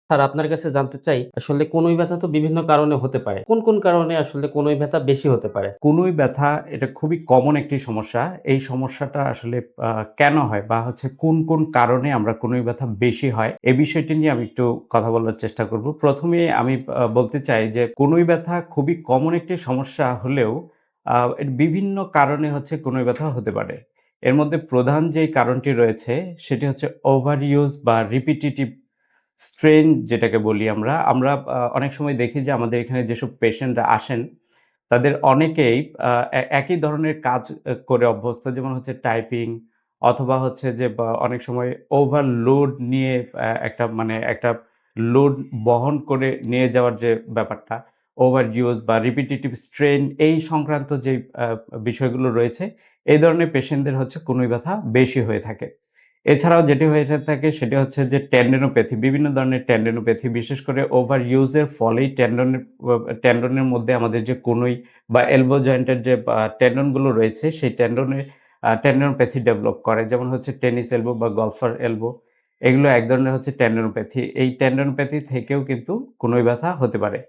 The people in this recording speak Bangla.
স্যার আপনার কাছে জানতে চাই, আসলে কনুই ব্যথা তো বিভিন্ন কারণে হতে পারে। কোন কারণে আসলে কনুই ব্যথা বেশি হতে পারে? কনুই ব্যথা এটা খুবই কমন একটি সমস্যা। এই সমস্যাটা আসলে কেন হয় বা কোন কারণে আমরা কনুই ব্যথা বেশি হয়, এই বিষয়টি নিয়ে আমি একটু কথা বলার চেষ্টা করব। ১ম এ আমি বলতে চাই যে কনুই ব্যথা খুবই কমন একটি সমস্যা হলেও এর বিভিন্ন কারণে কনুই ব্যথা হতে পারে। এর মধ্যে প্রধান যেই কারণটি রয়েছে সেটি হচ্ছে ওভার ইউজ বা রিপিটিটিভ স্ট্রেন যেটাকে বলি আমরা। আমরা অনেক সময় দেখি যে আমাদের এখানে যেসব পেশেন্টরা আসেন, তাদের অনেকেই একই ধরনের কাজ করে অভ্যস্ত। যেমন টাইপিং অথবা অনেক সময় ওভারলোড নিয়ে একটা লোড বহন করে নিয়ে যাওয়ার যে ব্যাপারটা, ওভার ইউজ বা রিপিটিটিভ স্ট্রেন এই সংক্রান্ত যেই বিষয়গুলো রয়েছে, এই ধরনের পেশেন্টদের কনুই ব্যথা বেশি হয়ে থাকে। এছাড়াও যেটি হয়ে থাকে সেটি হচ্ছে যে টেন্ডনোপ্যাথি, বিভিন্ন ধরনের টেন্ডনোপ্যাথি বিশেষ করে ওভার ইউজ এর ফলেই টেন্ডনের মধ্যে আমাদের যে কনুই বা এলবো জয়েন্টের যে টেন্ডন গুলো রয়েছে সেই টেন্ডনোপ্যাথি ডেভেলপ করে। যেমন টেনিস এলবো বা গল্ফার এলবো এগুলো এক ধরনের টেন্ডনোপ্যাথি। এই টেন্ডনোপ্যাথি থেকেও কিন্তু কনুই ব্যথা হতে পারে।